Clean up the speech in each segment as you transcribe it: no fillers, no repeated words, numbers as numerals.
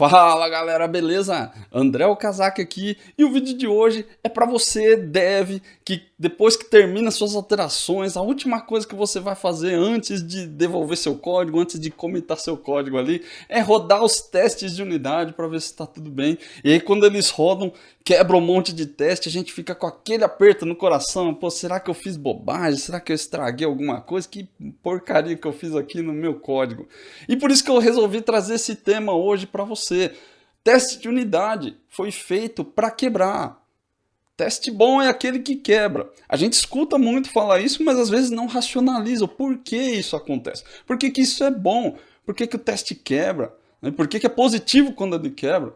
Fala galera, beleza? André Okazaki aqui e o vídeo de hoje é para você, dev, que depois que termina suas alterações, a última coisa que você vai fazer antes de devolver seu código, antes de comitar seu código ali, é rodar os testes de unidade para ver se está tudo bem. E aí quando eles rodam, quebra um monte de teste, a gente fica com aquele aperto no coração, pô, será que eu fiz bobagem? Será que eu estraguei alguma coisa? Que porcaria que eu fiz aqui no meu código? E por isso que eu resolvi trazer esse tema hoje para você. Teste de unidade foi feito para quebrar. Teste bom é aquele que quebra. A gente escuta muito falar isso, mas às vezes não racionaliza o porquê isso acontece. Por que que isso é bom? Por que que o teste quebra? Por que que é positivo quando ele quebra?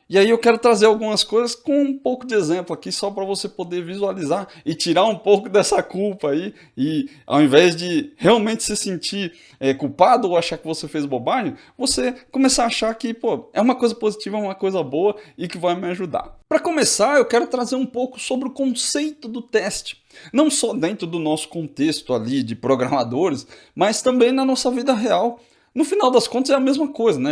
E aí eu quero trazer algumas coisas com um pouco de exemplo aqui, só para você poder visualizar e tirar um pouco dessa culpa aí. E ao invés de realmente se sentir culpado ou achar que você fez bobagem, você começar a achar que pô, é uma coisa positiva, é uma coisa boa e que vai me ajudar. Para começar, eu quero trazer um pouco sobre o conceito do teste. Não só dentro do nosso contexto ali de programadores, mas também na nossa vida real. No final das contas é a mesma coisa, né?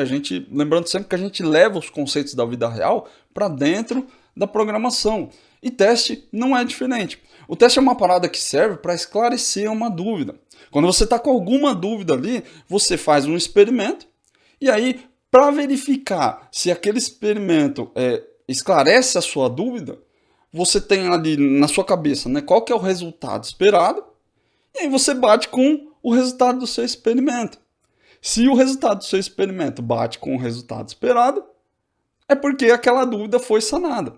Lembrando sempre que a gente leva os conceitos da vida real para dentro da programação. E teste não é diferente. O teste é uma parada que serve para esclarecer uma dúvida. Quando você está com alguma dúvida ali, você faz um experimento e aí, para verificar se aquele experimento esclarece a sua dúvida, você tem ali na sua cabeça, né, qual que é o resultado esperado e aí você bate com o resultado do seu experimento. Se o resultado do seu experimento bate com o resultado esperado, é porque aquela dúvida foi sanada.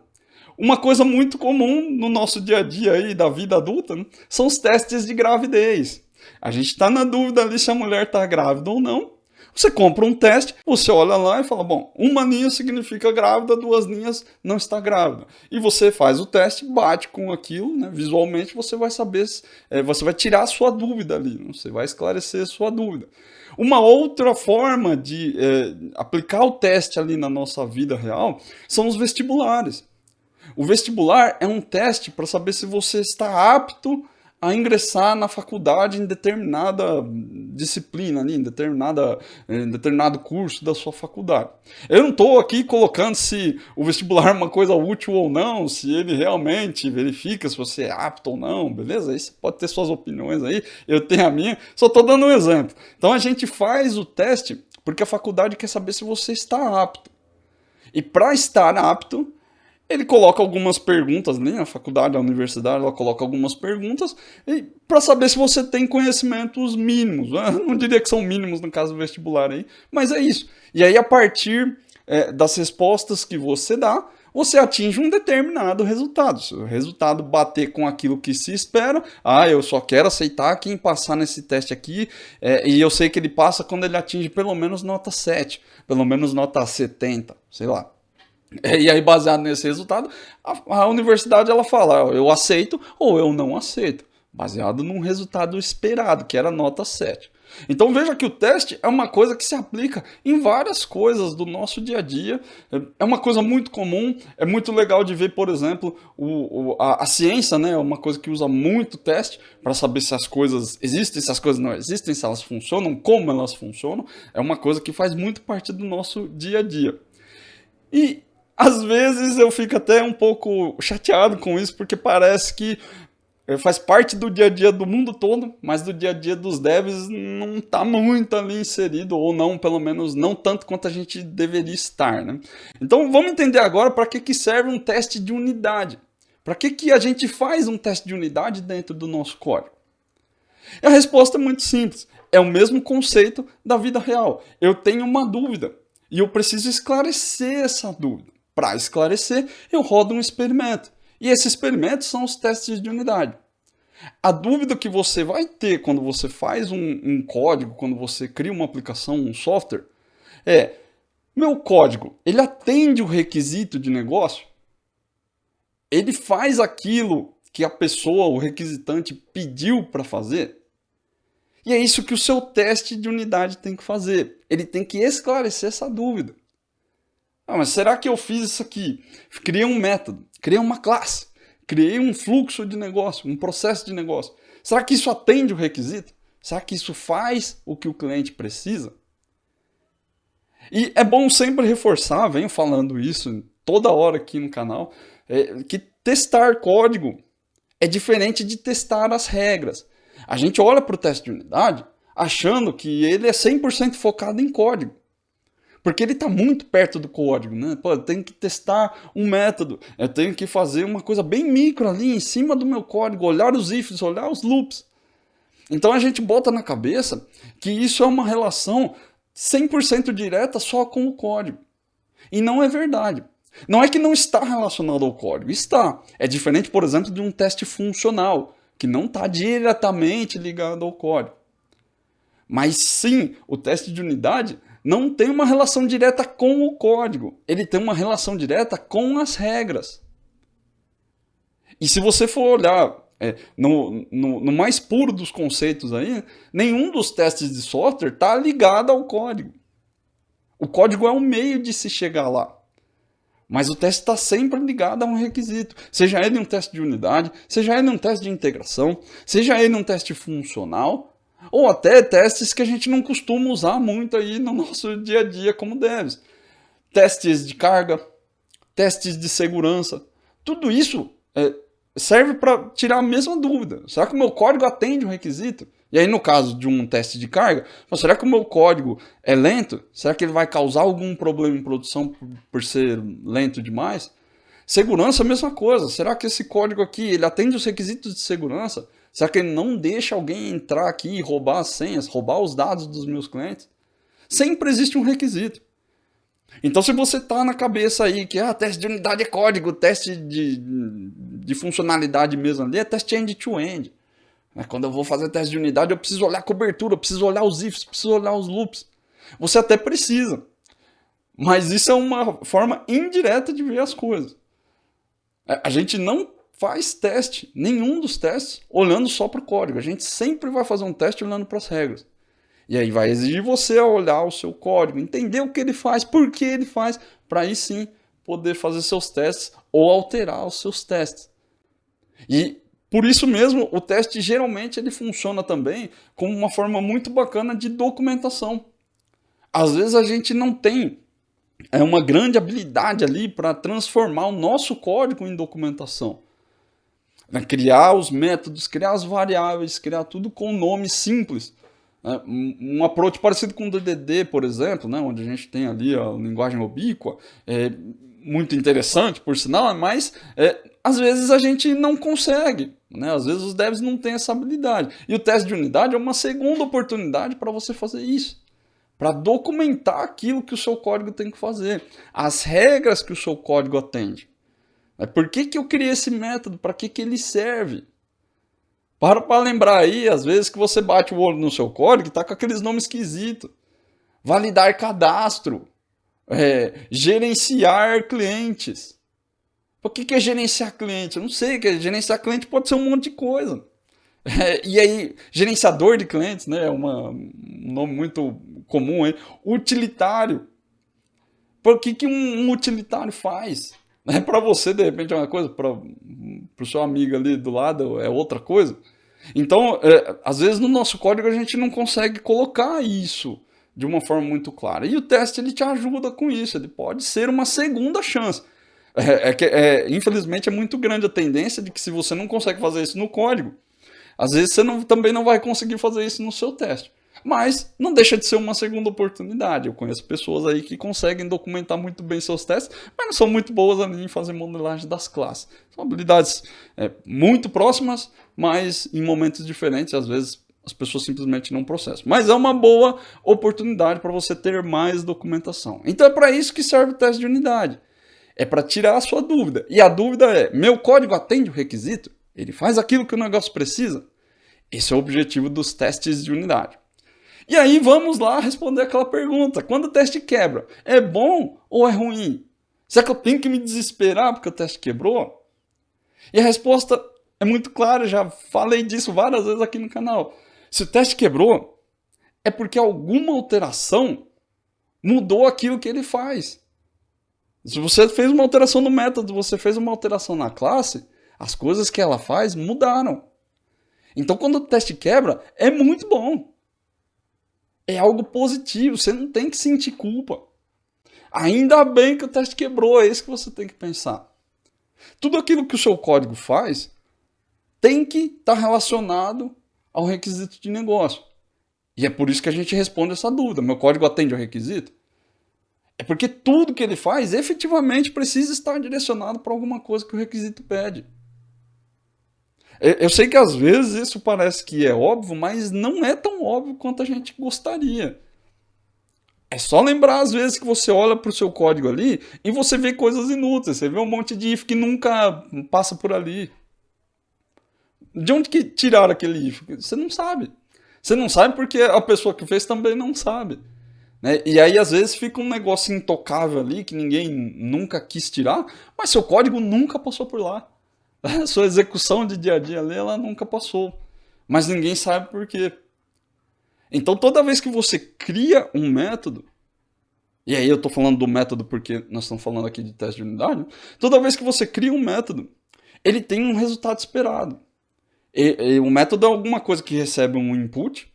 Uma coisa muito comum no nosso dia a dia aí da vida adulta, né, são os testes de gravidez. A gente está na dúvida ali se a mulher está grávida ou não. Você compra um teste, você olha lá e fala, bom, uma linha significa grávida, duas linhas não está grávida. E você faz o teste, bate com aquilo, né, visualmente você vai saber, você vai tirar a sua dúvida ali, né, você vai esclarecer a sua dúvida. Uma outra forma de aplicar o teste ali na nossa vida real são os vestibulares. O vestibular é um teste para saber se você está apto a ingressar na faculdade em determinada disciplina, ali, em determinado curso da sua faculdade. Eu não estou aqui colocando se o vestibular é uma coisa útil ou não, se ele realmente verifica se você é apto ou não, beleza? Aí você pode ter suas opiniões aí, eu tenho a minha, só estou dando um exemplo. Então a gente faz o teste porque a faculdade quer saber se você está apto. E para estar apto, ele coloca algumas perguntas, né? A faculdade, a universidade, ela coloca algumas perguntas para saber se você tem conhecimentos mínimos. Né? Não diria que são mínimos no caso do vestibular aí, mas é isso. E aí, a partir das respostas que você dá, você atinge um determinado resultado. Se o resultado bater com aquilo que se espera, eu só quero aceitar quem passar nesse teste aqui, e eu sei que ele passa quando ele atinge pelo menos nota 7, pelo menos nota 70, sei lá. E aí, baseado nesse resultado, a universidade ela fala, eu aceito ou eu não aceito, baseado num resultado esperado, que era nota 7. Então veja que o teste é uma coisa que se aplica em várias coisas do nosso dia a dia, é uma coisa muito comum, é muito legal de ver, por exemplo, a ciência, né, é uma coisa que usa muito teste para saber se as coisas existem, se as coisas não existem, se elas funcionam, como elas funcionam, é uma coisa que faz muito parte do nosso dia a dia. E às vezes eu fico até um pouco chateado com isso, porque parece que faz parte do dia a dia do mundo todo, mas do dia a dia dos devs não está muito ali inserido, ou não, pelo menos não tanto quanto a gente deveria estar, né? Então vamos entender agora para que serve um teste de unidade. Para que a gente faz um teste de unidade dentro do nosso código? E a resposta é muito simples, é o mesmo conceito da vida real. Eu tenho uma dúvida e eu preciso esclarecer essa dúvida. Para esclarecer, eu rodo um experimento. E esses experimentos são os testes de unidade. A dúvida que você vai ter quando você faz um código, quando você cria uma aplicação, um software, é: meu código, ele atende o requisito de negócio? Ele faz aquilo que a pessoa, o requisitante, pediu para fazer? E é isso que o seu teste de unidade tem que fazer. Ele tem que esclarecer essa dúvida. Mas será que eu fiz isso aqui? Criei um método, criei uma classe, criei um fluxo de negócio, um processo de negócio. Será que isso atende o requisito? Será que isso faz o que o cliente precisa? E é bom sempre reforçar, venho falando isso toda hora aqui no canal, que testar código é diferente de testar as regras. A gente olha para o teste de unidade achando que ele é 100% focado em código. Porque ele está muito perto do código, né? Pô, eu tenho que testar um método, eu tenho que fazer uma coisa bem micro ali em cima do meu código, olhar os ifs, olhar os loops. Então a gente bota na cabeça que isso é uma relação 100% direta só com o código. E não é verdade. Não é que não está relacionado ao código, está. É diferente, por exemplo, de um teste funcional, que não está diretamente ligado ao código. Mas sim, o teste de unidade não tem uma relação direta com o código. Ele tem uma relação direta com as regras. E se você for olhar no mais puro dos conceitos aí, nenhum dos testes de software está ligado ao código. O código é um meio de se chegar lá. Mas o teste está sempre ligado a um requisito. Seja ele um teste de unidade, seja ele um teste de integração, seja ele um teste funcional, ou até testes que a gente não costuma usar muito aí no nosso dia a dia como deve. Testes de carga, testes de segurança. Tudo isso serve para tirar a mesma dúvida. Será que o meu código atende o requisito? E aí, no caso de um teste de carga, será que o meu código é lento? Será que ele vai causar algum problema em produção por ser lento demais? Segurança, a mesma coisa. Será que esse código aqui ele atende os requisitos de segurança? Será que ele não deixa alguém entrar aqui e roubar as senhas, roubar os dados dos meus clientes? Sempre existe um requisito. Então, se você está na cabeça aí que teste de unidade é código, teste de funcionalidade mesmo ali é teste end-to-end. Quando eu vou fazer teste de unidade, eu preciso olhar a cobertura, eu preciso olhar os ifs, preciso olhar os loops. Você até precisa. Mas isso é uma forma indireta de ver as coisas. A gente não faz teste, nenhum dos testes, olhando só para o código. A gente sempre vai fazer um teste olhando para as regras. E aí vai exigir você olhar o seu código, entender o que ele faz, por que ele faz, para aí sim poder fazer seus testes ou alterar os seus testes. E por isso mesmo, o teste geralmente ele funciona também como uma forma muito bacana de documentação. Às vezes a gente não tem uma grande habilidade ali para transformar o nosso código em documentação. Criar os métodos, criar as variáveis, criar tudo com nome simples. Um approach parecido com o DDD, por exemplo, onde a gente tem ali a linguagem ubíqua, muito interessante, por sinal, mas às vezes a gente não consegue. Às vezes os devs não têm essa habilidade. E o teste de unidade é uma segunda oportunidade para você fazer isso. Para documentar aquilo que o seu código tem que fazer. As regras que o seu código atende. Por que eu criei esse método? Para que ele serve? Para lembrar aí, às vezes que você bate o olho no seu código e está com aqueles nomes esquisitos. Validar cadastro. Gerenciar clientes. O que é gerenciar cliente? Eu não sei, gerenciar cliente pode ser um monte de coisa. E aí, gerenciador de clientes, é um nome muito comum aí. Utilitário. Por que um utilitário faz? Para você, de repente, é uma coisa, para o seu amigo ali do lado é outra coisa. Então, às vezes no nosso código a gente não consegue colocar isso de uma forma muito clara. E o teste ele te ajuda com isso, ele pode ser uma segunda chance. Infelizmente é muito grande a tendência de que se você não consegue fazer isso no código, às vezes você também não vai conseguir fazer isso no seu teste. Mas não deixa de ser uma segunda oportunidade. Eu conheço pessoas aí que conseguem documentar muito bem seus testes, mas não são muito boas ali em fazer modelagem das classes. São habilidades muito próximas, mas em momentos diferentes, às vezes as pessoas simplesmente não processam. Mas é uma boa oportunidade para você ter mais documentação. Então é para isso que serve o teste de unidade. É para tirar a sua dúvida. E a dúvida é, meu código atende o requisito? Ele faz aquilo que o negócio precisa? Esse é o objetivo dos testes de unidade. E aí vamos lá responder aquela pergunta. Quando o teste quebra, é bom ou é ruim? Será que eu tenho que me desesperar porque o teste quebrou? E a resposta é muito clara, já falei disso várias vezes aqui no canal. Se o teste quebrou, é porque alguma alteração mudou aquilo que ele faz. Se você fez uma alteração no método, você fez uma alteração na classe, as coisas que ela faz mudaram. Então quando o teste quebra, é muito bom. É algo positivo, você não tem que sentir culpa. Ainda bem que o teste quebrou, é isso que você tem que pensar. Tudo aquilo que o seu código faz tem que estar relacionado ao requisito de negócio. E é por isso que a gente responde essa dúvida. Meu código atende ao requisito? É porque tudo que ele faz efetivamente precisa estar direcionado para alguma coisa que o requisito pede. Eu sei que às vezes isso parece que é óbvio, mas não é tão óbvio quanto a gente gostaria. É só lembrar às vezes que você olha para o seu código ali e você vê coisas inúteis. Você vê um monte de if que nunca passa por ali. De onde que tiraram aquele if? Você não sabe. Você não sabe porque a pessoa que fez também não sabe. Né? E aí às vezes fica um negócio intocável ali que ninguém nunca quis tirar, mas seu código nunca passou por lá. A sua execução de dia a dia ali, ela nunca passou. Mas ninguém sabe por quê. Então toda vez que você cria um método, e aí eu estou falando do método porque nós estamos falando aqui de teste de unidade, toda vez que você cria um método, ele tem um resultado esperado. O método é alguma coisa que recebe um input,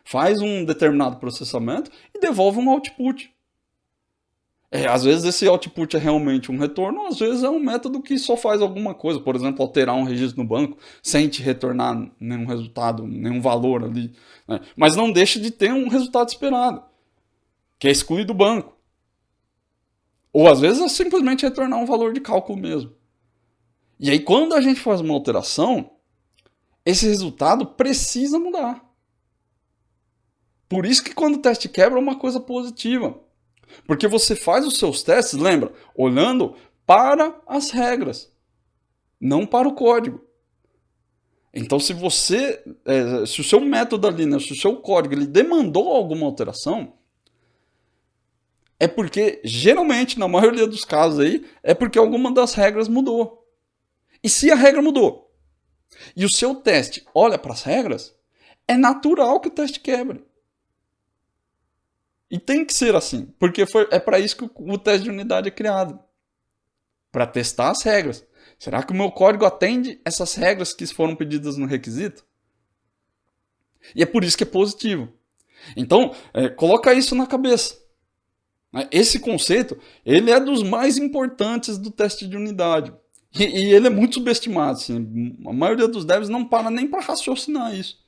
faz um determinado processamento e devolve um output. Às vezes esse output é realmente um retorno, às vezes é um método que só faz alguma coisa, por exemplo, alterar um registro no banco sem te retornar nenhum resultado, nenhum valor ali. Né? Mas não deixa de ter um resultado esperado, que é excluir do banco. Ou às vezes é simplesmente retornar um valor de cálculo mesmo. E aí quando a gente faz uma alteração, esse resultado precisa mudar. Por isso que quando o teste quebra é uma coisa positiva. Porque você faz os seus testes, lembra, olhando para as regras, não para o código. Então se o seu método ali, né, se o seu código ele demandou alguma alteração, é porque, geralmente, na maioria dos casos aí, é porque alguma das regras mudou. E se a regra mudou, e o seu teste olha para as regras, é natural que o teste quebre. E tem que ser assim, porque é para isso que o teste de unidade é criado. Para testar as regras. Será que o meu código atende essas regras que foram pedidas no requisito? E é por isso que é positivo. Então, coloca isso na cabeça. Esse conceito, ele é dos mais importantes do teste de unidade. E ele é muito subestimado. Assim. A maioria dos devs não para nem para raciocinar isso.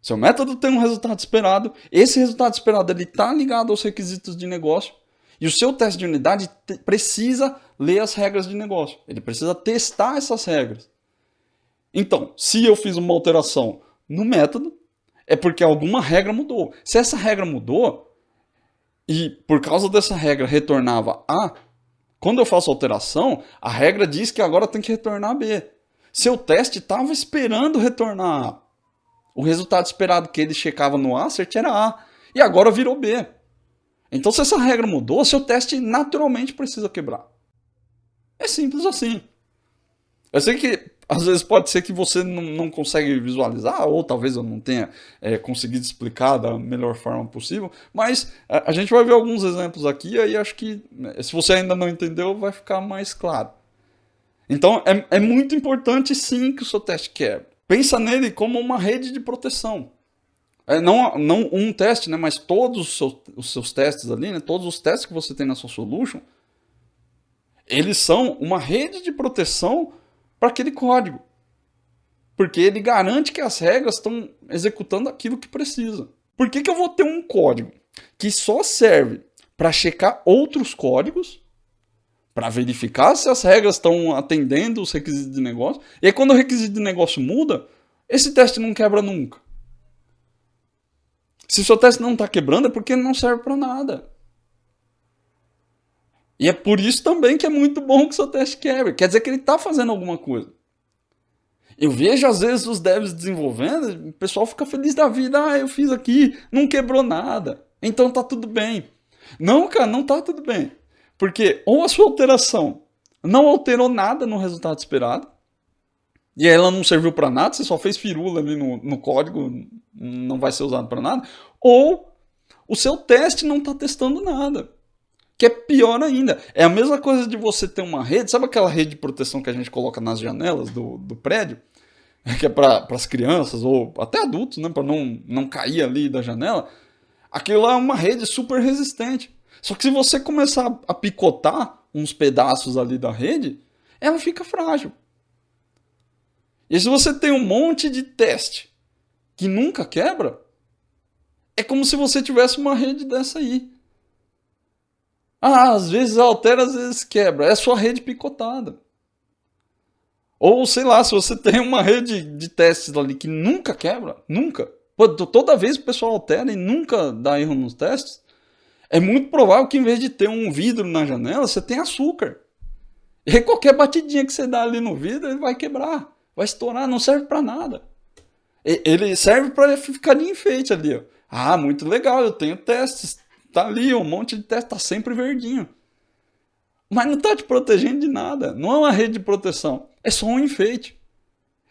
Seu método tem um resultado esperado, esse resultado esperado está ligado aos requisitos de negócio, e o seu teste de unidade precisa ler as regras de negócio, ele precisa testar essas regras. Então, se eu fiz uma alteração no método, é porque alguma regra mudou. Se essa regra mudou, e por causa dessa regra retornava A, quando eu faço alteração, a regra diz que agora tem que retornar B. Seu teste estava esperando retornar A. O resultado esperado que ele checava no assert era A, e agora virou B. Então, se essa regra mudou, seu teste naturalmente precisa quebrar. É simples assim. Eu sei que às vezes pode ser que você não consegue visualizar, ou talvez eu não tenha conseguido explicar da melhor forma possível, mas a gente vai ver alguns exemplos aqui, e aí acho que se você ainda não entendeu, vai ficar mais claro. Então, é muito importante sim que o seu teste quebre. Pensa nele como uma rede de proteção. Não um teste, né, mas todos os seus testes ali, né, todos os testes que você tem na sua solution, eles são uma rede de proteção para aquele código. Porque ele garante que as regras estão executando aquilo que precisa. Por que eu vou ter um código que só serve para checar outros códigos, para verificar se as regras estão atendendo os requisitos de negócio. E aí quando o requisito de negócio muda, esse teste não quebra nunca. Se o seu teste não está quebrando é porque ele não serve para nada. E é por isso também que é muito bom que o seu teste quebre. Quer dizer que ele está fazendo alguma coisa. Eu vejo às vezes os devs desenvolvendo, o pessoal fica feliz da vida. Eu fiz aqui, não quebrou nada. Então tá tudo bem. Não, cara, não tá tudo bem. Porque ou a sua alteração não alterou nada no resultado esperado, e aí ela não serviu para nada, você só fez firula ali no código, não vai ser usado para nada, ou o seu teste não está testando nada, que é pior ainda. É a mesma coisa de você ter uma rede, sabe aquela rede de proteção que a gente coloca nas janelas do prédio, que é para as crianças, ou até adultos, né, para não cair ali da janela? Aquilo lá é uma rede super resistente. Só que se você começar a picotar uns pedaços ali da rede, ela fica frágil. E se você tem um monte de teste que nunca quebra, é como se você tivesse uma rede dessa aí. Ah, às vezes altera, às vezes quebra. É sua rede picotada. Ou, sei lá, se você tem uma rede de testes ali que nunca quebra, nunca. Pô, toda vez o pessoal altera e nunca dá erro nos testes, é muito provável que em vez de ter um vidro na janela, você tem açúcar. E aí qualquer batidinha que você dá ali no vidro, ele vai quebrar, vai estourar, não serve para nada. Ele serve para ficar de enfeite ali, ó. Ah, muito legal, eu tenho testes. Tá ali, um monte de testes, tá sempre verdinho. Mas não tá te protegendo de nada. Não é uma rede de proteção. É só um enfeite.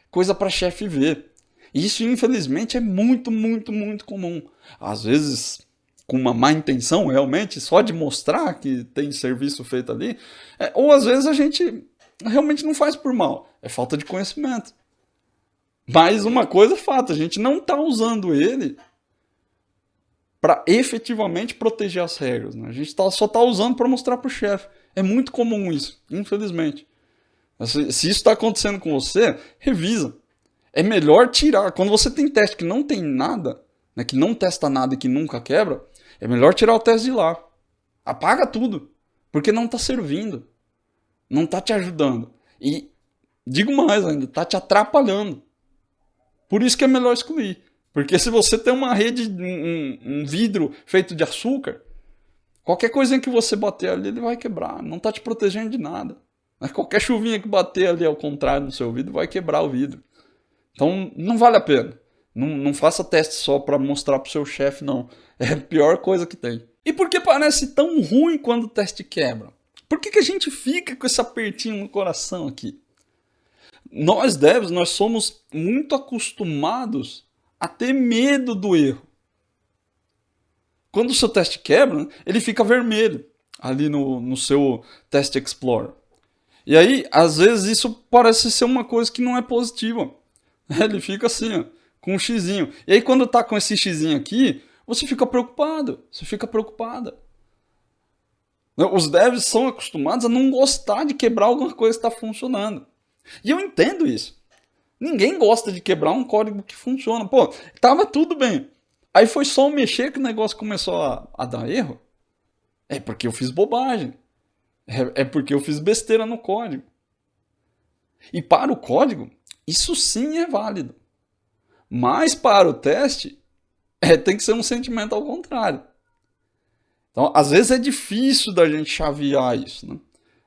Coisa para chefe ver. E isso, infelizmente, é muito, muito, muito comum. Às vezes, com uma má intenção, realmente, só de mostrar que tem serviço feito ali. Ou às vezes a gente realmente não faz por mal. É falta de conhecimento. Mas uma coisa é fato, a gente não está usando ele para efetivamente proteger as regras. Né? A gente só está usando para mostrar para o chefe. É muito comum isso, infelizmente. Se isso está acontecendo com você, revisa. É melhor tirar. Quando você tem teste que não tem nada, né, que não testa nada e que nunca quebra, é melhor tirar o teste de lá. Apaga tudo. Porque não está servindo. Não está te ajudando. E digo mais ainda, está te atrapalhando. Por isso que é melhor excluir. Porque se você tem uma rede, um vidro feito de açúcar, qualquer coisinha que você bater ali, ele vai quebrar. Não está te protegendo de nada. Qualquer chuvinha que bater ali ao contrário no seu vidro vai quebrar o vidro. Então não vale a pena. Não faça teste só para mostrar pro seu chefe, não. É a pior coisa que tem. E por que parece tão ruim quando o teste quebra? Por que a gente fica com esse apertinho no coração aqui? Nós devs, nós somos muito acostumados a ter medo do erro. Quando o seu teste quebra, ele fica vermelho ali no seu Test Explorer. E aí, às vezes, isso parece ser uma coisa que não é positiva. Ele fica assim, ó, com um xizinho. E aí, quando tá com esse xizinho aqui, você fica preocupado. Você fica preocupada. Os devs são acostumados a não gostar de quebrar alguma coisa que está funcionando. E eu entendo isso. Ninguém gosta de quebrar um código que funciona. Pô, tava tudo bem. Aí foi só mexer que o negócio começou a dar erro. É porque eu fiz bobagem. É porque eu fiz besteira no código. E para o código, isso sim é válido. Mas para o teste, tem que ser um sentimento ao contrário. Então, às vezes é difícil da gente chavear isso, né?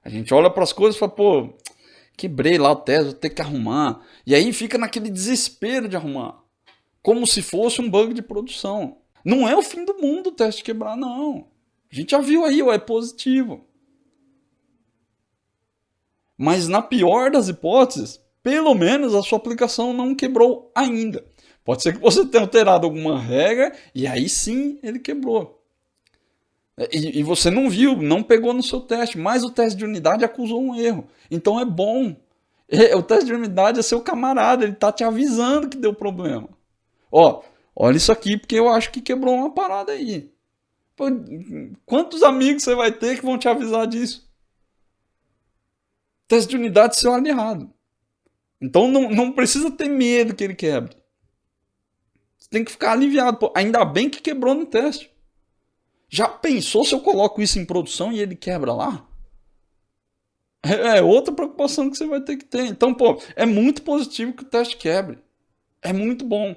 A gente olha para as coisas e fala, pô, quebrei lá o teste, vou ter que arrumar. E aí fica naquele desespero de arrumar. Como se fosse um bug de produção. Não é o fim do mundo o teste quebrar, não. A gente já viu aí, é positivo. Mas na pior das hipóteses, pelo menos a sua aplicação não quebrou ainda. Pode ser que você tenha alterado alguma regra e aí sim ele quebrou. E você não viu, não pegou no seu teste, mas o teste de unidade acusou um erro. Então é bom. O teste de unidade é seu camarada, ele está te avisando que deu problema. Ó, olha isso aqui porque eu acho que quebrou uma parada aí. Pô, quantos amigos você vai ter que vão te avisar disso? Teste de unidade é seu aliado. Então não precisa ter medo que ele quebre. Você tem que ficar aliviado. Pô, ainda bem que quebrou no teste. Já pensou se eu coloco isso em produção e ele quebra lá? É outra preocupação que você vai ter que ter. Então, pô, é muito positivo que o teste quebre. É muito bom.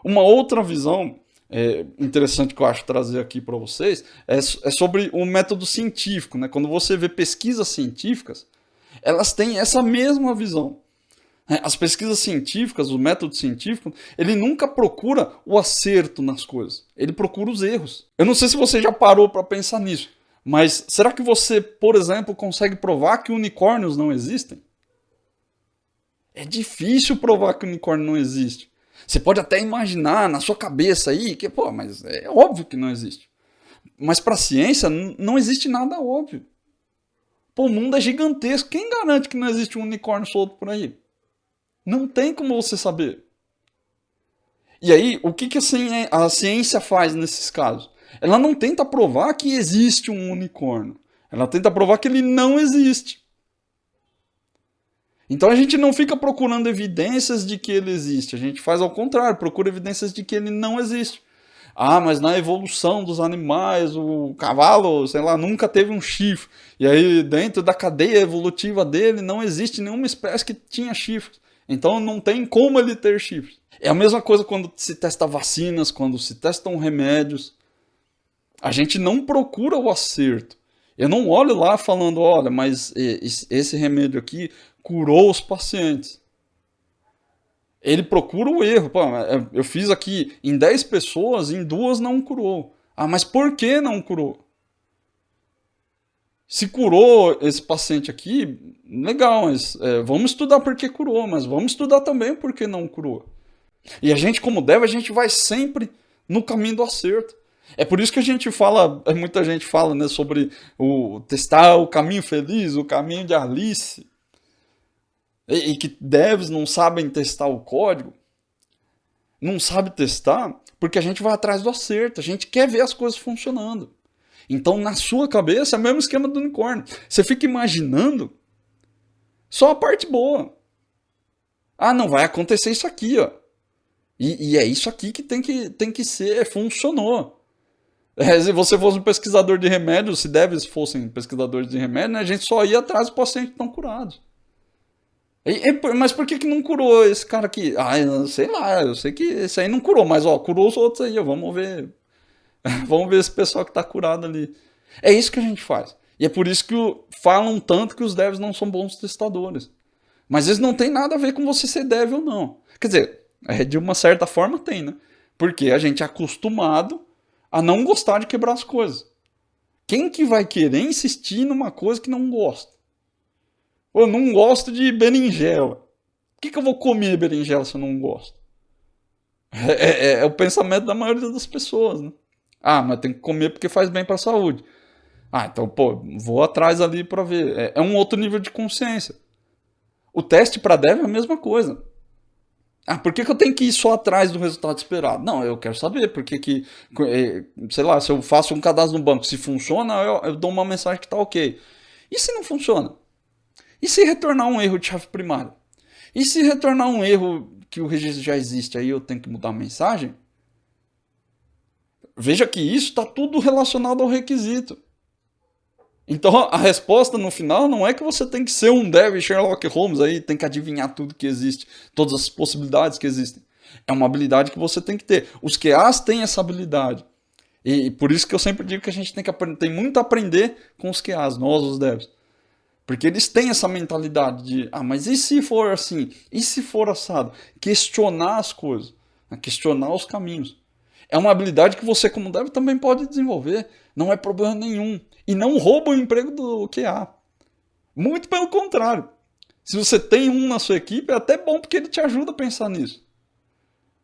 Uma outra visão interessante que eu acho trazer aqui para vocês é sobre o método científico. Né? Quando você vê pesquisas científicas, elas têm essa mesma visão. As pesquisas científicas, o método científico, ele nunca procura o acerto nas coisas. Ele procura os erros. Eu não sei se você já parou para pensar nisso, mas será que você, por exemplo, consegue provar que unicórnios não existem? É difícil provar que unicórnio não existe. Você pode até imaginar na sua cabeça aí que, pô, mas é óbvio que não existe. Mas para a ciência não existe nada óbvio. Pô, o mundo é gigantesco. Quem garante que não existe um unicórnio solto por aí? Não tem como você saber. E aí, o que a ciência faz nesses casos? Ela não tenta provar que existe um unicórnio. Ela tenta provar que ele não existe. Então a gente não fica procurando evidências de que ele existe. A gente faz ao contrário, procura evidências de que ele não existe. Ah, mas na evolução dos animais, o cavalo, sei lá, nunca teve um chifre. E aí dentro da cadeia evolutiva dele não existe nenhuma espécie que tinha chifres. Então não tem como ele ter chifres. É a mesma coisa quando se testa vacinas, quando se testam remédios. A gente não procura o acerto. Eu não olho lá falando, olha, mas esse remédio aqui curou os pacientes. Ele procura o erro. Pô, eu fiz aqui em 10 pessoas, em 2 não curou. Ah, mas por que não curou? Se curou esse paciente aqui, legal, mas vamos estudar por que curou, mas vamos estudar também por que não curou. E a gente, como dev, a gente vai sempre no caminho do acerto. É por isso que a gente fala, muita gente fala, né, sobre testar o caminho feliz, o caminho de Alice. E que devs não sabem testar o código. Não sabe testar porque a gente vai atrás do acerto. A gente quer ver as coisas funcionando. Então, na sua cabeça, é o mesmo esquema do unicórnio. Você fica imaginando só a parte boa. Ah, não, vai acontecer isso aqui, ó. E é isso aqui que tem que ser, funcionou. Se você fosse um pesquisador de remédios, se devs fossem pesquisadores de remédio, né, a gente só ia atrás dos pacientes que estão curados. Mas por que não curou esse cara aqui? Ah, eu sei lá, eu sei que esse aí não curou, mas ó, curou os outros aí, ó, vamos ver. Vamos ver esse pessoal que tá curado ali. É isso que a gente faz. E é por isso que falam tanto que os devs não são bons testadores. Mas eles não tem nada a ver com você ser dev ou não. Quer dizer, de uma certa forma tem, né? Porque a gente é acostumado a não gostar de quebrar as coisas. Quem que vai querer insistir numa coisa que não gosta? Eu não gosto de berinjela. Por que eu vou comer berinjela se eu não gosto? É o pensamento da maioria das pessoas, né? Ah, mas tem que comer porque faz bem para a saúde. Ah, então, pô, vou atrás ali para ver. É um outro nível de consciência. O teste para dev é a mesma coisa. Ah, por que eu tenho que ir só atrás do resultado esperado? Não, eu quero saber porque sei lá, se eu faço um cadastro no banco, se funciona, eu dou uma mensagem que tá ok. E se não funciona? E se retornar um erro de chave primária? E se retornar um erro que o registro já existe, aí eu tenho que mudar a mensagem? Veja que isso está tudo relacionado ao requisito. Então a resposta no final não é que você tem que ser um dev Sherlock Holmes, aí tem que adivinhar tudo que existe, todas as possibilidades que existem. É uma habilidade que você tem que ter. Os QAs têm essa habilidade. E por isso que eu sempre digo que a gente tem muito a aprender com os QAs, nós os devs. Porque eles têm essa mentalidade de, mas e se for assim? E se for assado? Questionar as coisas, questionar os caminhos. É uma habilidade que você, como dev, também pode desenvolver. Não é problema nenhum. E não rouba o emprego do QA. Muito pelo contrário. Se você tem um na sua equipe, é até bom porque ele te ajuda a pensar nisso.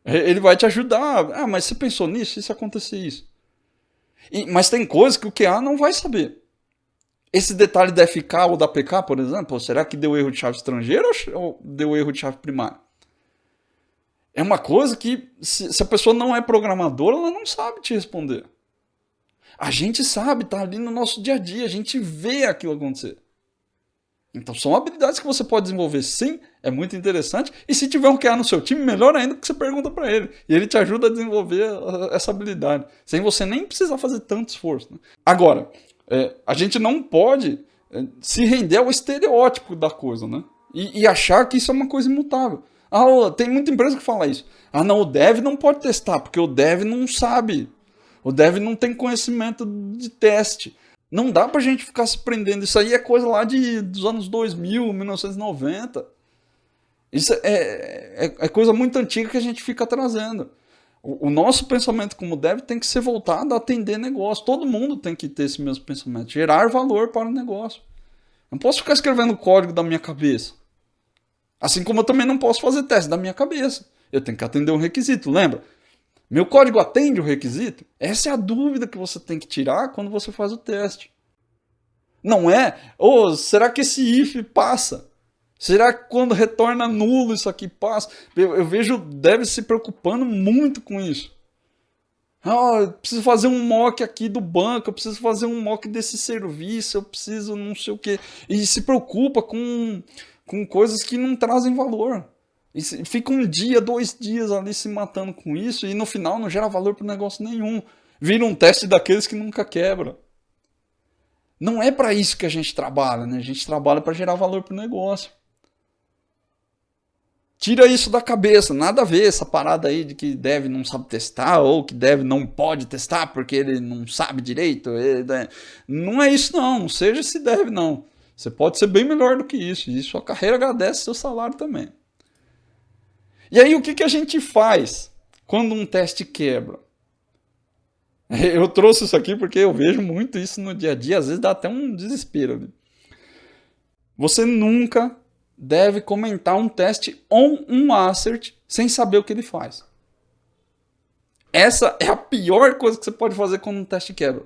Ele vai te ajudar. Ah, mas você pensou nisso? E se acontecer isso? Mas tem coisas que o QA não vai saber. Esse detalhe da FK ou da PK, por exemplo, será que deu erro de chave estrangeira ou deu erro de chave primária? É uma coisa que, se a pessoa não é programadora, ela não sabe te responder. A gente sabe, tá ali no nosso dia a dia, a gente vê aquilo acontecer. Então são habilidades que você pode desenvolver, sim, é muito interessante. E se tiver um QA no seu time, melhor ainda, porque você pergunta para ele. E ele te ajuda a desenvolver essa habilidade, sem você nem precisar fazer tanto esforço. Né? Agora, a gente não pode se render ao estereótipo da coisa, né? E achar que isso é uma coisa imutável. Tem muita empresa que fala isso. Não, o dev não pode testar, porque o dev não sabe. O dev não tem conhecimento de teste. Não dá pra gente ficar se prendendo. Isso aí é coisa lá dos anos 2000, 1990. Isso é coisa muito antiga que a gente fica trazendo. O nosso pensamento como dev tem que ser voltado a atender negócio. Todo mundo tem que ter esse mesmo pensamento. Gerar valor para o negócio. Não posso ficar escrevendo código da minha cabeça. Assim como eu também não posso fazer teste da minha cabeça. Eu tenho que atender um requisito, lembra? Meu código atende o requisito? Essa é a dúvida que você tem que tirar quando você faz o teste. Não é, será que esse if passa? Será que quando retorna nulo isso aqui passa? Eu vejo deve se preocupando muito com isso. Ah, eu preciso fazer um mock aqui do banco, eu preciso fazer um mock desse serviço, eu preciso não sei o quê. E se preocupa com coisas que não trazem valor. E fica um dia, 2 dias ali se matando com isso e no final não gera valor para negócio nenhum. Vira um teste daqueles que nunca quebra. Não é para isso que a gente trabalha, né? A gente trabalha para gerar valor para o negócio. Tira isso da cabeça, nada a ver essa parada aí de que dev não sabe testar ou que dev não pode testar porque ele não sabe direito. Não é isso não, não seja esse dev não. Você pode ser bem melhor do que isso e sua carreira agradece seu salário também. E aí o que a gente faz quando um teste quebra? Eu trouxe isso aqui porque eu vejo muito isso no dia a dia, às vezes dá até um desespero. Né? Você nunca deve comentar um teste ou um assert sem saber o que ele faz. Essa é a pior coisa que você pode fazer quando um teste quebra.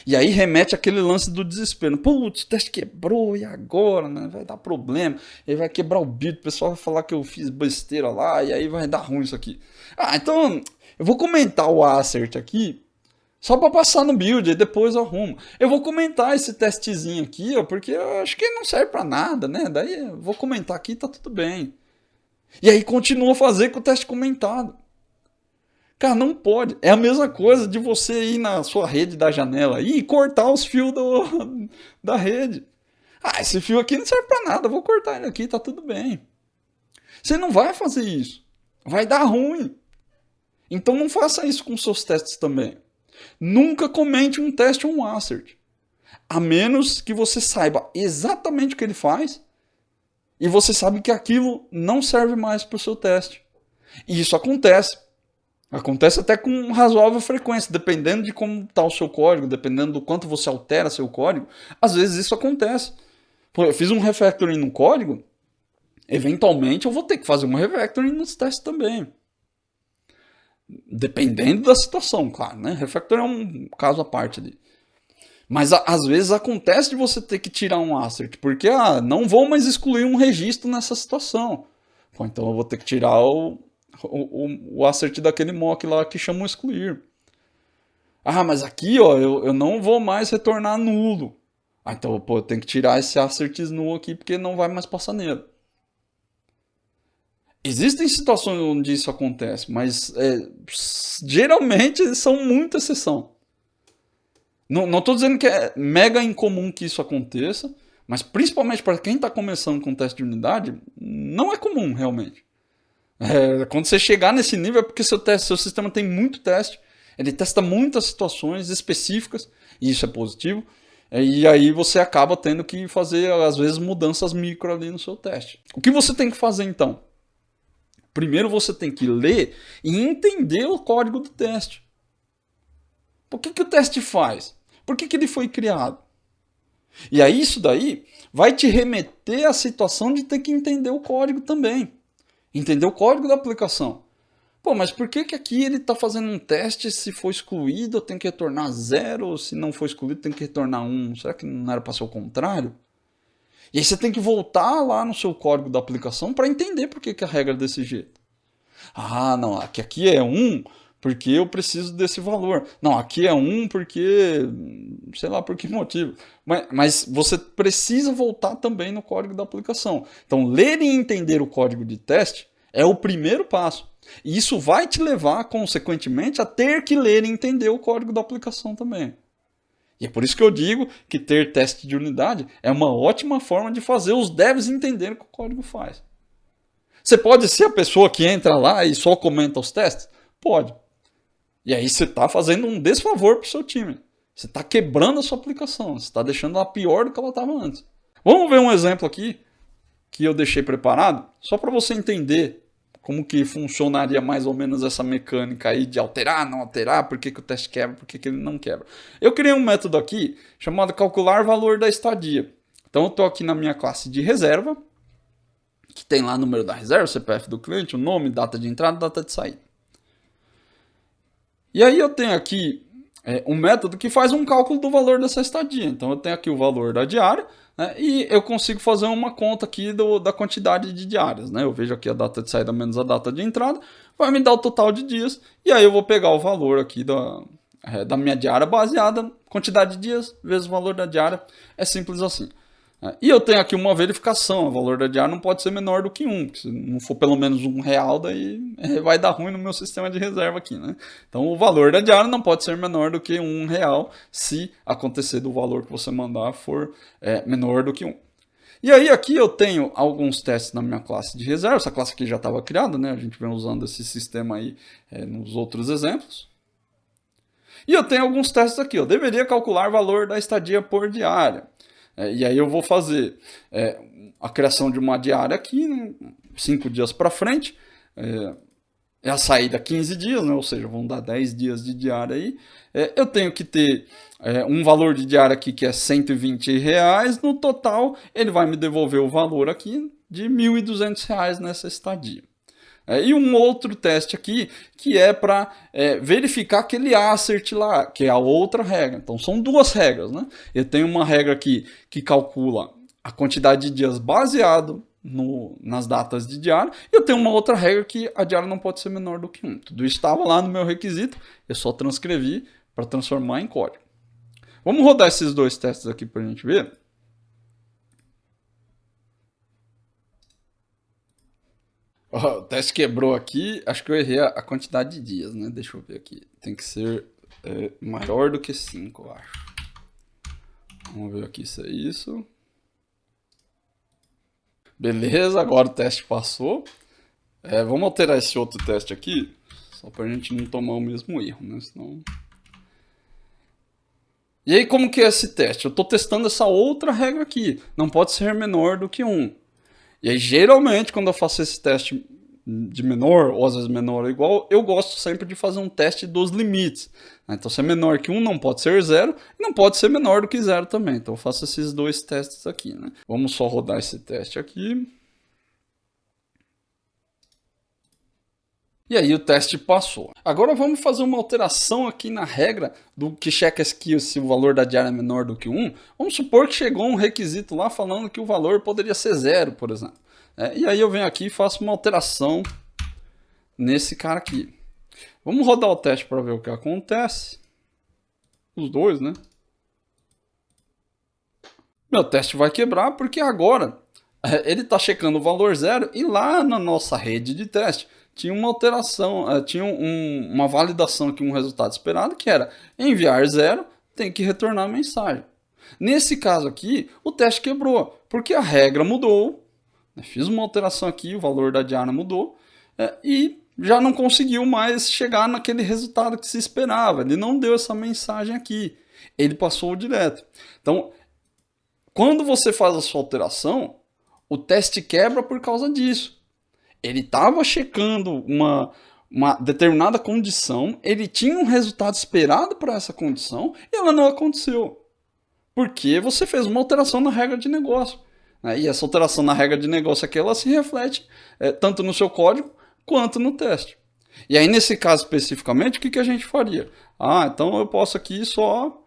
E aí remete aquele lance do desespero. Putz, o teste quebrou, e agora? Né? Vai dar problema. Ele vai quebrar o build, o pessoal vai falar que eu fiz besteira lá, e aí vai dar ruim isso aqui. Ah, então eu vou comentar o assert aqui, só para passar no build, e depois eu arrumo. Eu vou comentar esse testezinho aqui, ó, porque eu acho que não serve para nada, né? Daí eu vou comentar aqui, tá tudo bem. E aí continua a fazer com o teste comentado. Cara, não pode. É a mesma coisa de você ir na sua rede da janela e cortar os fios da rede. Ah, esse fio aqui não serve para nada, vou cortar ele aqui, tá tudo bem. Você não vai fazer isso. Vai dar ruim. Então não faça isso com seus testes também. Nunca comente um teste ou um assert. A menos que você saiba exatamente o que ele faz e você sabe que aquilo não serve mais para o seu teste. E isso acontece. Acontece até com razoável frequência, dependendo de como está o seu código, dependendo do quanto você altera seu código. Às vezes isso acontece. Pô, eu fiz um refactoring no código, eventualmente eu vou ter que fazer um refactoring nos testes também. Dependendo da situação, claro, né? Refactoring é um caso à parte ali. Mas às vezes acontece de você ter que tirar um assert, porque não vou mais excluir um registro nessa situação. Pô, então eu vou ter que tirar o assert daquele mock lá que chama excluir. Ah, mas aqui ó, eu não vou mais retornar nulo. Ah, então pô, eu tenho que tirar esse assert null aqui porque não vai mais passar nele. Existem situações onde isso acontece, mas geralmente são muita exceção. Não estou dizendo que é mega incomum que isso aconteça, mas principalmente para quem está começando com teste de unidade, não é comum realmente. Quando você chegar nesse nível é porque seu sistema tem muito teste, ele testa muitas situações específicas, e isso é positivo, e aí você acaba tendo que fazer, às vezes, mudanças micro ali no seu teste. O que você tem que fazer então? Primeiro você tem que ler e entender o código do teste. O que o teste faz? Por que ele foi criado? E aí isso daí vai te remeter à situação de ter que entender o código também. Entender o código da aplicação. Pô, mas por que aqui ele está fazendo um teste, se for excluído eu tenho que retornar 0, se não for excluído tem que retornar 1. Será que não era para ser o contrário? E aí você tem que voltar lá no seu código da aplicação para entender por que a regra é desse jeito. Ah, não, aqui é 1 porque eu preciso desse valor. Não, aqui é 1 porque, sei lá por que motivo. Mas você precisa voltar também no código da aplicação. Então, ler e entender o código de teste é o primeiro passo. E isso vai te levar, consequentemente, a ter que ler e entender o código da aplicação também. E é por isso que eu digo que ter teste de unidade é uma ótima forma de fazer os devs entenderem o que o código faz. Você pode ser a pessoa que entra lá e só comenta os testes? Pode. E aí você está fazendo um desfavor para o seu time. Você está quebrando a sua aplicação. Você está deixando ela pior do que ela estava antes. Vamos ver um exemplo aqui que eu deixei preparado, só para você entender como que funcionaria mais ou menos essa mecânica aí de alterar, não alterar, por que o teste quebra, por que ele não quebra. Eu criei um método aqui chamado calcular valor da estadia. Então eu estou aqui na minha classe de reserva, que tem lá o número da reserva, CPF do cliente, o nome, data de entrada, data de saída. E aí eu tenho aqui um método que faz um cálculo do valor dessa estadia. Então eu tenho aqui o valor da diária, né, e eu consigo fazer uma conta aqui da quantidade de diárias. Né? Eu vejo aqui a data de saída menos a data de entrada, vai me dar o total de dias, e aí eu vou pegar o valor aqui da minha diária baseada na quantidade de dias vezes o valor da diária. É simples assim. E eu tenho aqui uma verificação, o valor da diária não pode ser menor do que 1, se não for pelo menos R$ 1, daí vai dar ruim no meu sistema de reserva aqui, né? Então o valor da diária não pode ser menor do que R$ 1, se acontecer do valor que você mandar for menor do que 1. E aí aqui eu tenho alguns testes na minha classe de reserva, essa classe aqui já estava criada, né? A gente vem usando esse sistema aí nos outros exemplos. E eu tenho alguns testes aqui, eu deveria calcular o valor da estadia por diária. E aí eu vou fazer a criação de uma diária aqui, né, 5 dias para frente, a saída 15 dias, né, ou seja, vão dar 10 dias de diária aí. Eu tenho que ter um valor de diária aqui que é R$ 120, no total ele vai me devolver o valor aqui de R$ 1.200 nessa estadia. E um outro teste aqui, que é para verificar aquele assert lá, que é a outra regra. Então são duas regras, né? Eu tenho uma regra aqui que calcula a quantidade de dias baseado nas datas de diário, e eu tenho uma outra regra que a diária não pode ser menor do que 1. Tudo isso estava lá no meu requisito, eu só transcrevi para transformar em código. Vamos rodar esses dois testes aqui para a gente ver. O teste quebrou aqui, acho que eu errei a quantidade de dias, né? Deixa eu ver aqui. Tem que ser maior do que 5, eu acho. Vamos ver aqui se é isso. Beleza, agora o teste passou. Vamos alterar esse outro teste aqui, só para a gente não tomar o mesmo erro, né? Senão... E aí como que é esse teste? Eu estou testando essa outra regra aqui. Não pode ser menor do que 1. E aí, geralmente, quando eu faço esse teste de menor, ou às vezes menor ou igual, eu gosto sempre de fazer um teste dos limites. Então, se é menor que 1, não pode ser 0, e não pode ser menor do que 0 também. Então, eu faço esses dois testes aqui, né? Vamos só rodar esse teste aqui. E aí o teste passou. Agora vamos fazer uma alteração aqui na regra do que checa aqui se o valor da diária é menor do que 1. Vamos supor que chegou um requisito lá falando que o valor poderia ser 0, por exemplo. E aí eu venho aqui e faço uma alteração nesse cara aqui. Vamos rodar o teste para ver o que acontece. Os dois, né? Meu teste vai quebrar porque agora ele está checando o valor 0 e lá na nossa rede de teste tinha uma alteração, tinha uma validação aqui, um resultado esperado, que era enviar 0, tem que retornar a mensagem. Nesse caso aqui, o teste quebrou, porque a regra mudou, fiz uma alteração aqui, o valor da diária mudou, e já não conseguiu mais chegar naquele resultado que se esperava, ele não deu essa mensagem aqui, ele passou direto. Então, quando você faz a sua alteração, o teste quebra por causa disso. Ele estava checando uma determinada condição, ele tinha um resultado esperado para essa condição e ela não aconteceu. Porque você fez uma alteração na regra de negócio. E essa alteração na regra de negócio aqui, ela se reflete tanto no seu código quanto no teste. E aí, nesse caso especificamente, o que a gente faria? Então eu posso aqui só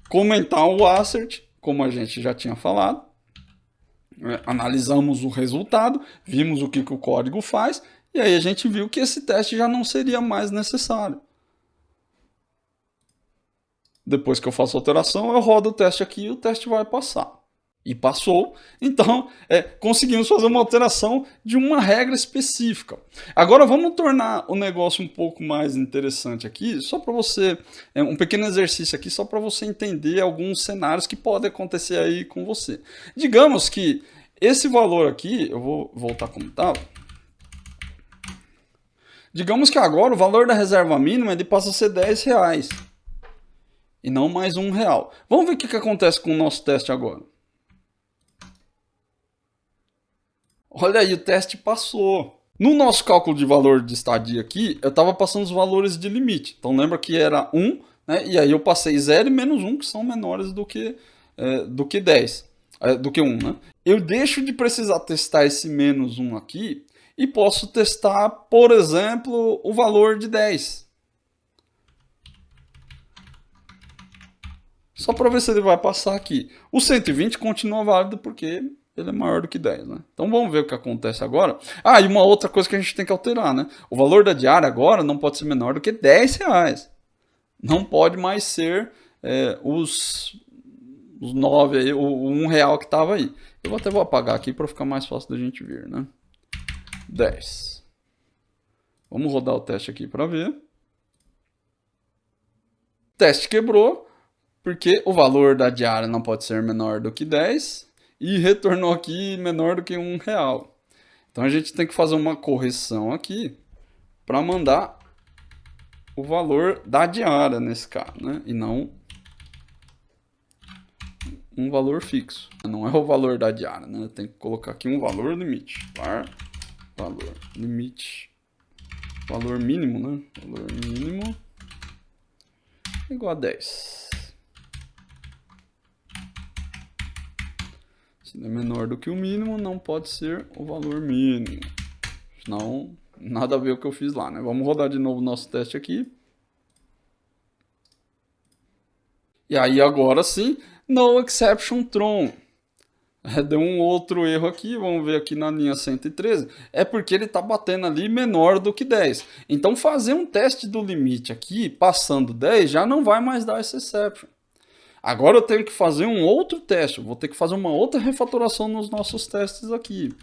comentar o assert, como a gente já tinha falado. Analisamos o resultado, vimos o que o código faz, e aí a gente viu que esse teste já não seria mais necessário. Depois que eu faço a alteração, eu rodo o teste aqui e o teste vai passar. E passou, então conseguimos fazer uma alteração de uma regra específica. Agora vamos tornar o negócio um pouco mais interessante aqui, só para você, um pequeno exercício aqui, só para você entender alguns cenários que podem acontecer aí com você. Digamos que esse valor aqui, eu vou voltar como estava. Digamos que agora o valor da reserva mínima ele passa a ser R$10 e não mais R$1. Vamos ver o que acontece com o nosso teste agora. Olha aí, o teste passou. No nosso cálculo de valor de estadia aqui, eu estava passando os valores de limite. Então lembra que era 1, né? E aí eu passei 0 e menos 1, que são menores do que 10. Do que 1, né? Eu deixo de precisar testar esse menos 1 aqui e posso testar, por exemplo, o valor de 10. Só para ver se ele vai passar aqui. O 120 continua válido porque ele é maior do que 10, né? Então vamos ver o que acontece agora. Ah, e uma outra coisa que a gente tem que alterar, né? O valor da diária agora não pode ser menor do que R$10. Não pode mais ser os 9 aí, o R$1 que estava aí. Eu até vou apagar aqui para ficar mais fácil da gente ver, né? 10. Vamos rodar o teste aqui para ver. O teste quebrou, porque o valor da diária não pode ser menor do que 10 e retornou aqui menor do que R$1. Então a gente tem que fazer uma correção aqui para mandar o valor da diária nesse caso, né? E não um valor fixo. Não é o valor da diária, né? Tem que colocar aqui um valor limite. Valor limite. Valor mínimo, né? Valor mínimo igual a 10. Se é menor do que o mínimo, não pode ser o valor mínimo. Senão, nada a ver com o que eu fiz lá, né? Vamos rodar de novo o nosso teste aqui. E aí, agora sim, no exception thrown. Deu um outro erro aqui, vamos ver aqui na linha 113. É porque ele está batendo ali menor do que 10. Então, fazer um teste do limite aqui, passando 10, já não vai mais dar esse exception. Agora eu tenho que fazer um outro teste. Eu vou ter que fazer uma outra refatoração nos nossos testes aqui.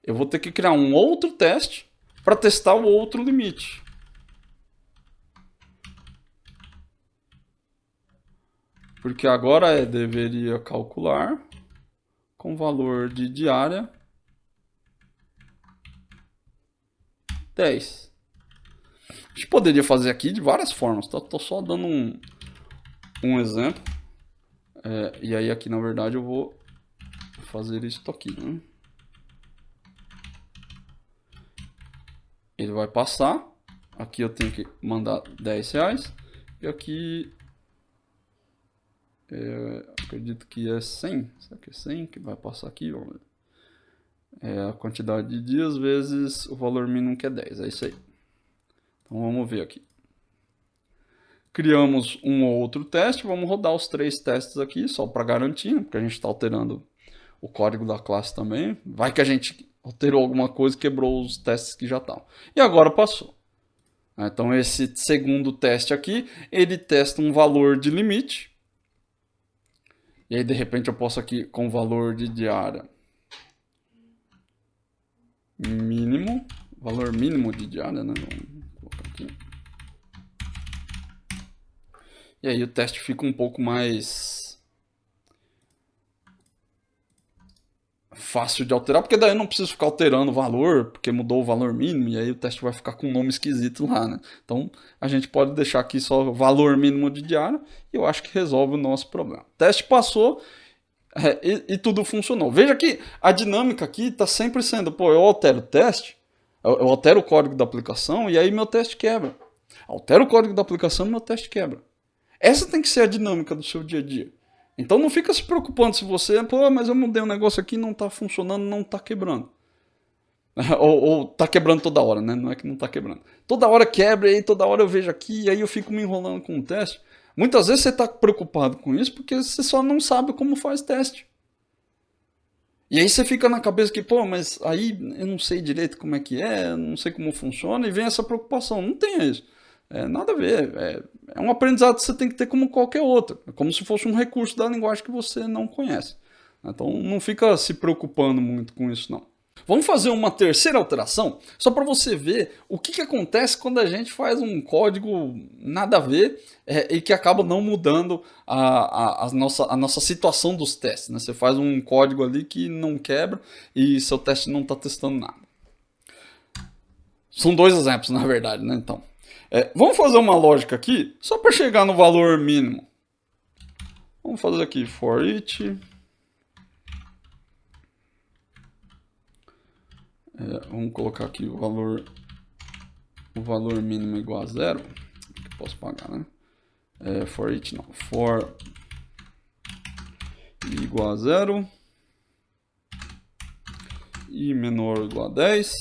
Eu vou ter que criar um outro teste para testar o outro limite. Porque agora deveria calcular com valor de diária 10. A gente poderia fazer aqui de várias formas. Tô só dando um exemplo. E aí aqui na verdade eu vou fazer isso aqui, né? Ele vai passar. Aqui eu tenho que mandar R$10. E aqui acredito que é 100. Será que é 100 que vai passar aqui? É a quantidade de dias vezes o valor mínimo que é 10. É isso aí. Então vamos ver aqui. Criamos um outro teste. Vamos rodar os 3 testes aqui, só para garantir, né? Porque a gente está alterando o código da classe também. Vai que a gente alterou alguma coisa e quebrou os testes que já estavam. E agora passou. Então esse segundo teste aqui, ele testa um valor de limite. E aí de repente eu posso aqui com valor de diária mínimo. Valor mínimo de diária, né? Vamos colocar aqui. E aí o teste fica um pouco mais fácil de alterar, porque daí eu não preciso ficar alterando o valor, porque mudou o valor mínimo, e aí o teste vai ficar com um nome esquisito lá, né? Então a gente pode deixar aqui só valor mínimo de diária, e eu acho que resolve o nosso problema. O teste passou e tudo funcionou. Veja que a dinâmica aqui está sempre sendo, pô, eu altero o teste, eu altero o código da aplicação, e aí meu teste quebra. Altero o código da aplicação e meu teste quebra. Essa tem que ser a dinâmica do seu dia a dia. Então não fica se preocupando se você, pô, mas eu mudei um negócio aqui, não está funcionando, não está quebrando. ou está quebrando toda hora, né? Não é que não está quebrando. Toda hora quebra, e aí toda hora eu vejo aqui, e aí eu fico me enrolando com o teste. Muitas vezes você está preocupado com isso porque você só não sabe como faz teste. E aí você fica na cabeça que, pô, mas aí eu não sei direito como é que é, não sei como funciona, e vem essa preocupação. Não tem isso. Nada a ver. É um aprendizado que você tem que ter como qualquer outro. É como se fosse um recurso da linguagem que você não conhece. Então não fica se preocupando muito com isso, não. Vamos fazer uma terceira alteração, só para você ver o que acontece quando a gente faz um código nada a ver e que acaba não mudando a nossa situação dos testes, né? Você faz um código ali que não quebra e seu teste não está testando nada. São 2 exemplos, na verdade, né? Então, vamos fazer uma lógica aqui, só para chegar no valor mínimo. Vamos fazer aqui for each. Vamos colocar aqui o valor mínimo igual a 0. Que posso pagar, né? For each não. For igual a 0 e menor ou igual a 10.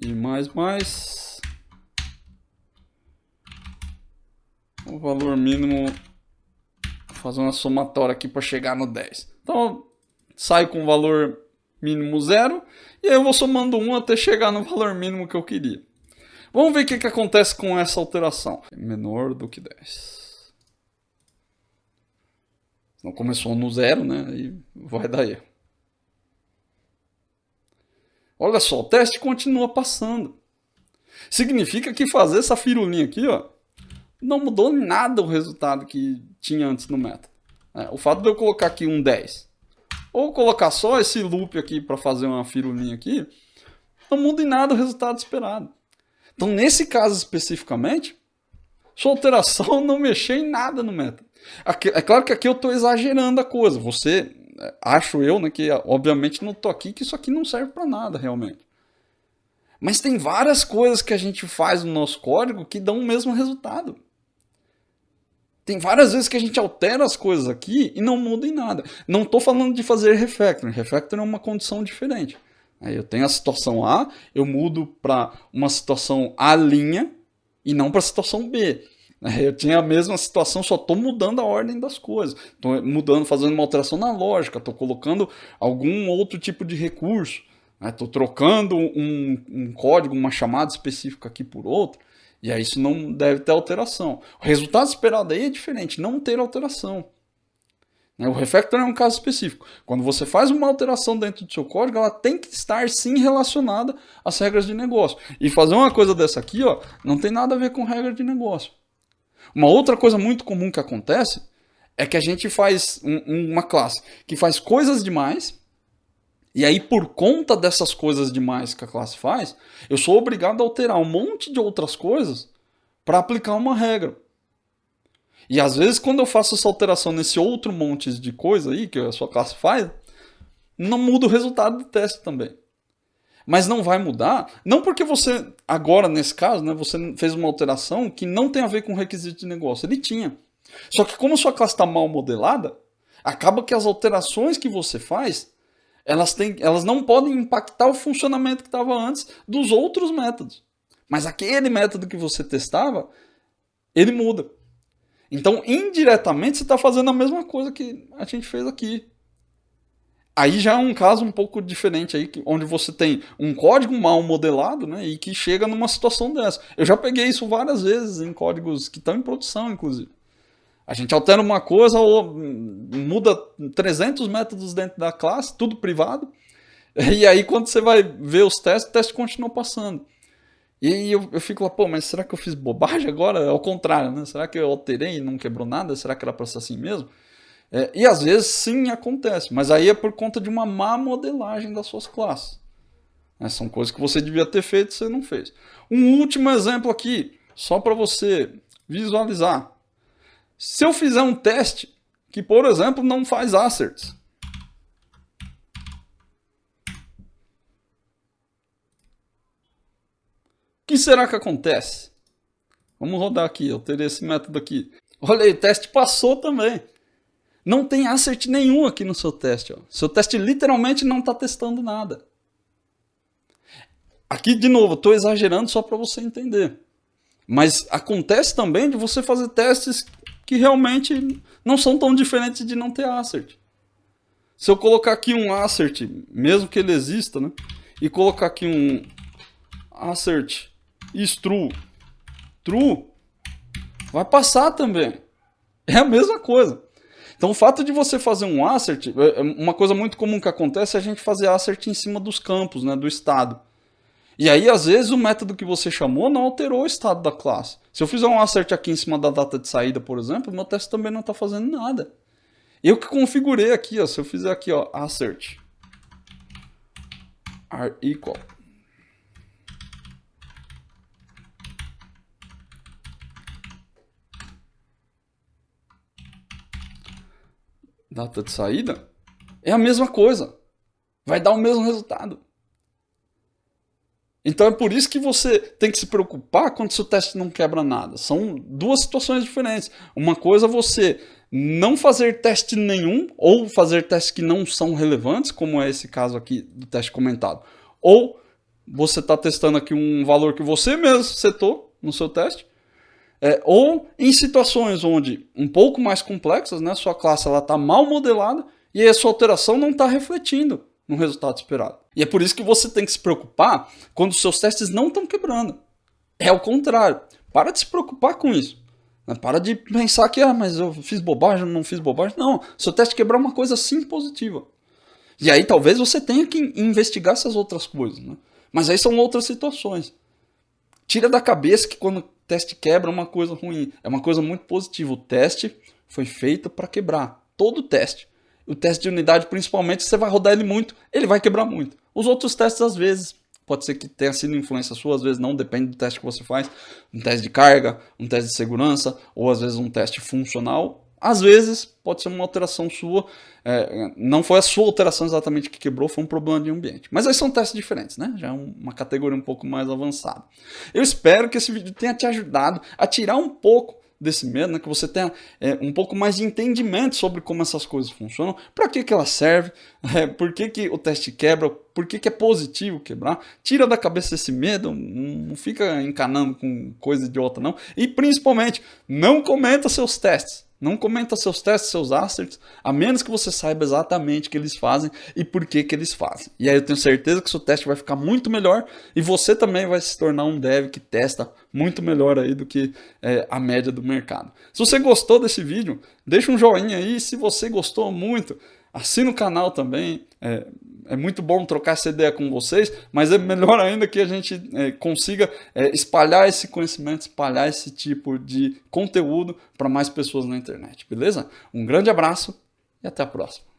E mais. o valor mínimo, vou fazer uma somatória aqui para chegar no 10. Então, saio com o valor mínimo 0, e aí eu vou somando 1 até chegar no valor mínimo que eu queria. Vamos ver o que acontece com essa alteração. Menor do que 10. Então começou no 0, né? E vai dar erro. Olha só, o teste continua passando. Significa que fazer essa firulinha aqui, ó, não mudou nada o resultado que tinha antes no método. O fato de eu colocar aqui um 10, ou colocar só esse loop aqui para fazer uma firulinha aqui, não muda em nada o resultado esperado. Então, nesse caso especificamente, sua alteração não mexeu em nada no método. É claro que aqui eu estou exagerando a coisa. Você, acho eu, né, que obviamente não estou aqui, que isso aqui não serve para nada realmente. Mas tem várias coisas que a gente faz no nosso código que dão o mesmo resultado. Tem várias vezes que a gente altera as coisas aqui e não muda em nada. Não estou falando de fazer refactoring. Refactoring é uma condição diferente. Aí eu tenho a situação A, eu mudo para uma situação A' e não para a situação B. Eu tinha a mesma situação, só estou mudando a ordem das coisas. Estou mudando, fazendo uma alteração na lógica, estou colocando algum outro tipo de recurso. Estou trocando um código, uma chamada específica aqui por outro. E aí isso não deve ter alteração. O resultado esperado aí é diferente, não ter alteração. O refactoring é um caso específico. Quando você faz uma alteração dentro do seu código, ela tem que estar sim relacionada às regras de negócio. E fazer uma coisa dessa aqui, ó, não tem nada a ver com regra de negócio. Uma outra coisa muito comum que acontece é que a gente faz uma classe que faz coisas demais, e aí por conta dessas coisas demais que a classe faz, eu sou obrigado a alterar um monte de outras coisas para aplicar uma regra. E às vezes quando eu faço essa alteração nesse outro monte de coisa aí que a sua classe faz, não muda o resultado do teste também. Mas não vai mudar, não porque você, agora nesse caso, né, você fez uma alteração que não tem a ver com o requisito de negócio. Ele tinha. Só que como a sua classe está mal modelada, acaba que as alterações que você faz, elas não podem impactar o funcionamento que estava antes dos outros métodos. Mas aquele método que você testava, ele muda. Então, indiretamente, você está fazendo a mesma coisa que a gente fez aqui. Aí já é um caso um pouco diferente, aí, onde você tem um código mal modelado, né, e que chega numa situação dessa. Eu já peguei isso várias vezes em códigos que estão em produção, inclusive. A gente altera uma coisa ou muda 300 métodos dentro da classe, tudo privado. E aí, quando você vai ver os testes, o teste continua passando. E aí eu fico lá, pô, mas será que eu fiz bobagem agora? Ao contrário, né? Será que eu alterei e não quebrou nada? Será que era para ser assim mesmo? E às vezes sim acontece, mas aí é por conta de uma má modelagem das suas classes. São coisas que você devia ter feito e você não fez. Um último exemplo aqui, só para você visualizar. Se eu fizer um teste que, por exemplo, não faz asserts, o que será que acontece? Vamos rodar aqui, eu terei esse método aqui. Olha aí, o teste passou também. Não tem assert nenhum aqui no seu teste. Ó. Seu teste literalmente não está testando nada. Aqui, de novo, estou exagerando só para você entender. Mas acontece também de você fazer testes que realmente não são tão diferentes de não ter assert. Se eu colocar aqui um assert, mesmo que ele exista, né, e colocar aqui um assert is true, vai passar também. É a mesma coisa. Então o fato de você fazer um assert, uma coisa muito comum que acontece é a gente fazer assert em cima dos campos, né, do estado. E aí, às vezes, o método que você chamou não alterou o estado da classe. Se eu fizer um assert aqui em cima da data de saída, por exemplo, meu teste também não está fazendo nada. Eu que configurei aqui, ó, se eu fizer aqui, ó, assert are equal. Data de saída, é a mesma coisa. Vai dar o mesmo resultado. Então é por isso que você tem que se preocupar quando seu teste não quebra nada. São duas situações diferentes. Uma coisa é você não fazer teste nenhum, ou fazer testes que não são relevantes, como é esse caso aqui do teste comentado. Ou você está testando aqui um valor que você mesmo setou no seu teste, Ou em situações onde um pouco mais complexas, né, sua classe está mal modelada e a sua alteração não está refletindo no resultado esperado. E é por isso que você tem que se preocupar quando os seus testes não estão quebrando. É o contrário. Para de se preocupar com isso. Para de pensar que, mas eu fiz bobagem, não fiz bobagem. Não, seu teste quebrar é uma coisa sim positiva. E aí talvez você tenha que investigar essas outras coisas, né? Mas aí são outras situações. Tira da cabeça que quando o teste quebra é uma coisa ruim. É uma coisa muito positiva. O teste foi feito para quebrar. Todo teste. O teste de unidade, principalmente, você vai rodar ele muito, ele vai quebrar muito. Os outros testes, às vezes, pode ser que tenha sido influência sua, às vezes não, depende do teste que você faz. Um teste de carga, um teste de segurança, ou às vezes um teste funcional. Às vezes pode ser uma alteração sua, não foi a sua alteração exatamente que quebrou, foi um problema de ambiente. Mas aí são testes diferentes, né? Já é uma categoria um pouco mais avançada. Eu espero que esse vídeo tenha te ajudado a tirar um pouco desse medo, né? Que você tenha um pouco mais de entendimento sobre como essas coisas funcionam, para que elas servem, por que o teste quebra, por que é positivo quebrar. Tira da cabeça esse medo, não fica encanando com coisa idiota não. E principalmente, não comenta seus testes. Não comenta seus testes, seus asserts, a menos que você saiba exatamente o que eles fazem e por que eles fazem. E aí eu tenho certeza que seu teste vai ficar muito melhor e você também vai se tornar um dev que testa muito melhor aí do que a média do mercado. Se você gostou desse vídeo, deixa um joinha aí. Se você gostou muito, assina o canal também. É muito bom trocar essa ideia com vocês, mas é melhor ainda que a gente consiga espalhar esse conhecimento, espalhar esse tipo de conteúdo para mais pessoas na internet, beleza? Um grande abraço e até a próxima.